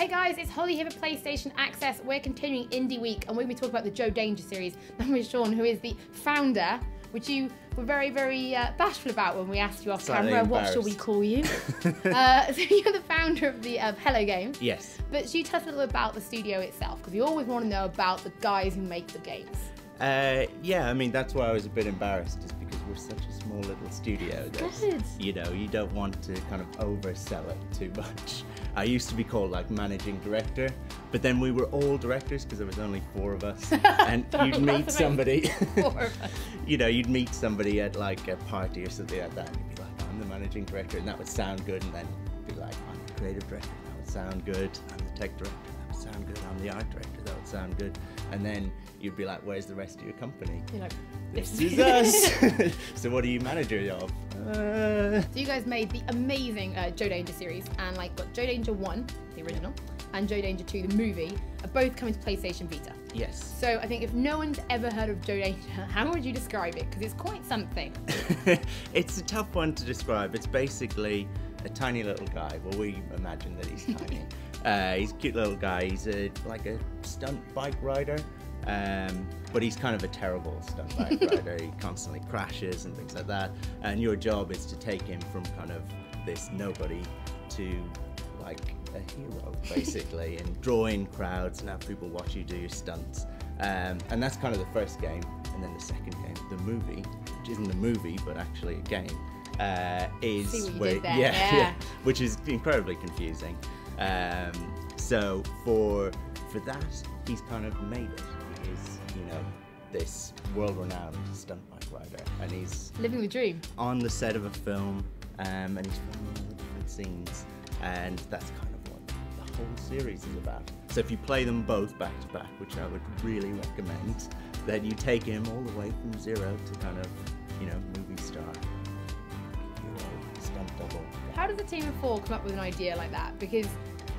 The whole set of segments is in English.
Hey guys, it's Hollie here for PlayStation Access. We're continuing Indie Week and we're going to be talking about the Joe Danger series. I'm with Sean, who is the founder, which you were very, very bashful about when we asked you off camera, what shall we call you? So you're the founder of the Hello Games. Yes. But you tell us a little about the studio itself, because we always want to know about the guys who make the games. Yeah, I mean, that's why I was a bit embarrassed, is because we're such a small little studio that, you know, you don't want to kind of oversell it too much. I used to be called like managing director, but then we were all directors because there was only 4 of us, and you'd meet somebody, 4 of us. you know, you'd meet somebody at like a party or something like that, and you'd be like, I'm the managing director, and that would sound good, and then you'd be like, I'm the creative director, that would sound good, I'm the tech director, that would sound good, I'm the art director, that would sound good, and then you'd be like, where's the rest of your company? You're like, this is us. So what are you manager of? So you guys made the amazing Joe Danger series, and like got Joe Danger 1, the original, and Joe Danger 2, the movie, are both coming to PlayStation Vita. Yes. So I think if no one's ever heard of Joe Danger, how would you describe it? Because it's quite something. It's a tough one to describe. It's basically a tiny little guy. Well, we imagine that he's tiny. He's a cute little guy. He's like a stunt bike rider. But he's kind of a terrible stunt bike rider. He constantly crashes and things like that. And your job is to take him from kind of this nobody to like a hero, basically, and draw in crowds and have people watch you do your stunts. And that's kind of the first game. And then the second game, the movie, which isn't a movie, but actually a game, is See what you where, did there. Yeah, which is incredibly confusing. So for that, he's kind of made it. He's, you know, this world-renowned stunt bike rider, and he's living the dream on the set of a film, and he's filming all the different scenes, and that's kind of what the whole series is about. So if you play them both back to back, which I would really recommend, then you take him all the way from 0 to kind of, you know, movie star, hero, stunt double. How does a team of 4 come up with an idea like that? Because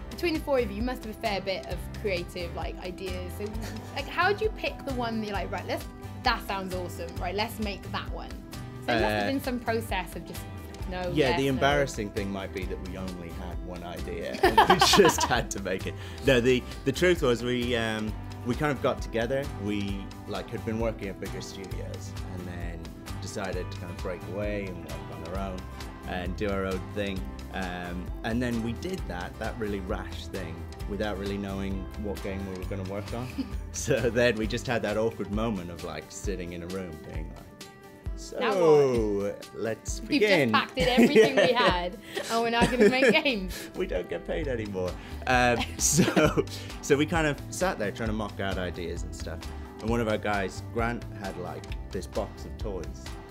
between the 4 of you must have a fair bit of creative like ideas. So like, how do you pick the one that you're like, right, that sounds awesome, right, let's make that one? So there must have been some process of just no. Yeah, yes, the embarrassing thing might be that we only had one idea and we just had to make it. No, the truth was we kind of got together. We like had been working at bigger studios and then decided to kind of break away and work on our own and do our own thing. And then we did that really rash thing without really knowing what game we were going to work on. So then we just had that awkward moment of like sitting in a room being like, so let's begin. We've just packed in everything we had and we're now going to make games. We don't get paid anymore. So we kind of sat there trying to mock out ideas and stuff. And one of our guys, Grant, had like this box of toys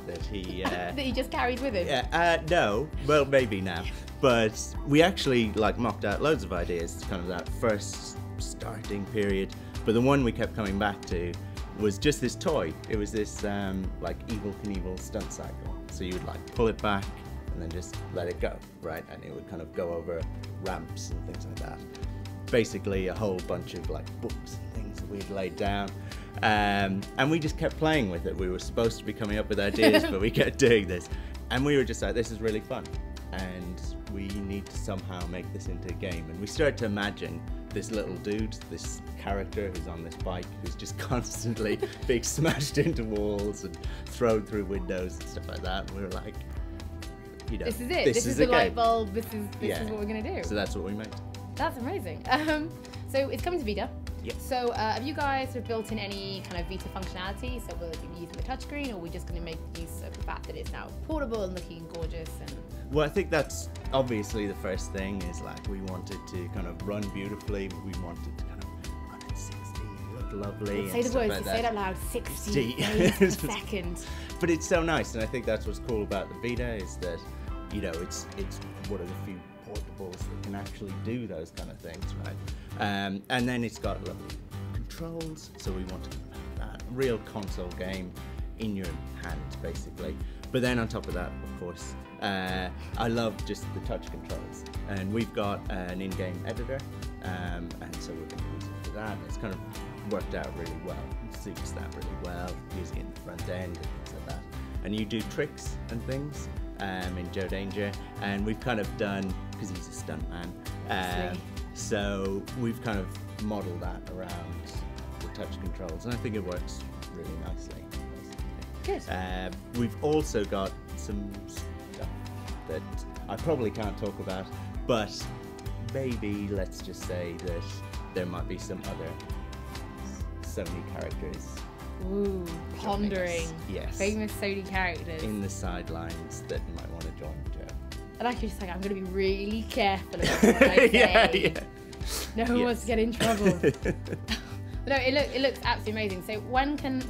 that he that he just carried with him. Yeah, no, well maybe now, but we actually like mocked out loads of ideas, kind of that first starting period. But the one we kept coming back to was just this toy. It was this like Evel Knievel stunt cycle. So you would like pull it back and then just let it go, right? And it would kind of go over ramps and things like that. Basically a whole bunch of like books and things that we'd laid down. And we just kept playing with it. We were supposed to be coming up with ideas, but we kept doing this. And we were just like, this is really fun. And we need to somehow make this into a game. And we started to imagine this little dude, this character who's on this bike, who's just constantly being smashed into walls and thrown through windows and stuff like that. And we were like, you know, this is it. This is the light bulb. This is what we're going to do. So that's what we made. That's amazing. So it's coming to Vita. Yeah. So have you guys have built in any kind of Vita functionality? So will it be using the touchscreen, or are we just going to make use of the fact that it's now portable and looking gorgeous? And well, I think that's obviously the first thing, is like we wanted to kind of run beautifully. We wanted to kind of run at 60, look lovely. Say the words, like say it out loud, 60 frames per second. But it's so nice, and I think that's what's cool about the Vita, is that, you know, it's one of the few portables that can actually do those kind of things, right? And then it's got lovely controls, so we wanted to have that real console game in your hands, basically. But then on top of that, of course, I love just the touch controls, and we've got an in-game editor, and so we're going to use it for that. It's kind of worked out really well. It suits that really well, using it in the front end and things like that. And you do tricks and things in Joe Danger, and we've kind of done, because he's a stuntman, So we've kind of modeled that around the touch controls, and I think it works really nicely. Good. We've also got some stuff that I probably can't talk about, but maybe let's just say that there might be some other Sony characters. Ooh, pondering. Yes. Famous Sony characters. In the sidelines that might want to join the show. And I could just like, I'm going to be really careful about what I say. Yeah. No one wants to get in trouble. No, it looks absolutely amazing. So when can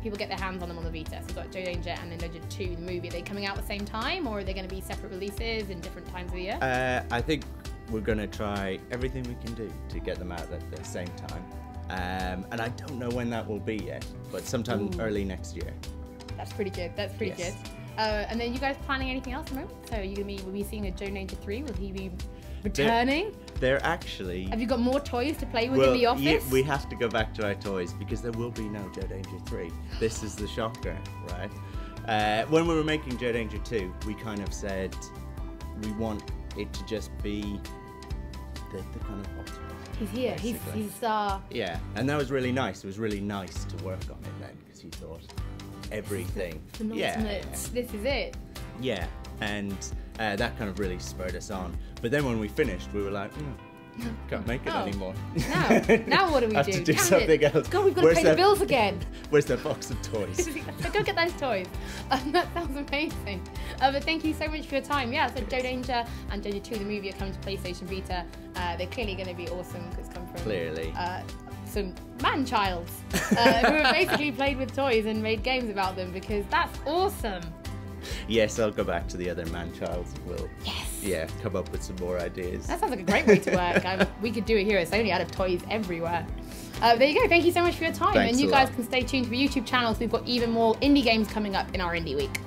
people get their hands on them on the Vita? So we've got Joe Danger and then Danger 2, the movie. Are they coming out at the same time, or are they going to be separate releases in different times of the year? I think we're going to try everything we can do to get them out at the same time. And I don't know when that will be yet, but sometime early next year. That's pretty good. That's pretty good. And then you guys planning anything else at the moment? So will be seeing a Joe Danger 3? Will he be returning? They're actually... Have you got more toys to play with in the office? Yeah, we have to go back to our toys because there will be no Joe Danger 3. This is the shocker, right? When we were making Joe Danger 2, we kind of said we want it to just be the kind of hot toy. He's here. Basically. He's Yeah, and that was really nice. It was really nice to work on it then because you thought everything. This is it. Yeah, and that kind of really spurred us on. But then when we finished, we were like, can't make it anymore. Now what do we have do? To do something else. God, we've got to pay the bills again. Where's the box of toys? So go get those toys. That sounds amazing. But thank you so much for your time. Yeah, so Joe Danger and Danger 2, the movie, are coming to PlayStation Vita. They're clearly going to be awesome because it's come from some man-childs who have basically played with toys and made games about them, because that's awesome. Yes, I'll go back to the other man-childs and we'll come up with some more ideas. That sounds like a great way to work. We could do it here. It's only out of toys everywhere. There you go. Thank you so much for your time. Thanks and you guys can stay tuned to the YouTube channels. We've got even more indie games coming up in our Indie Week.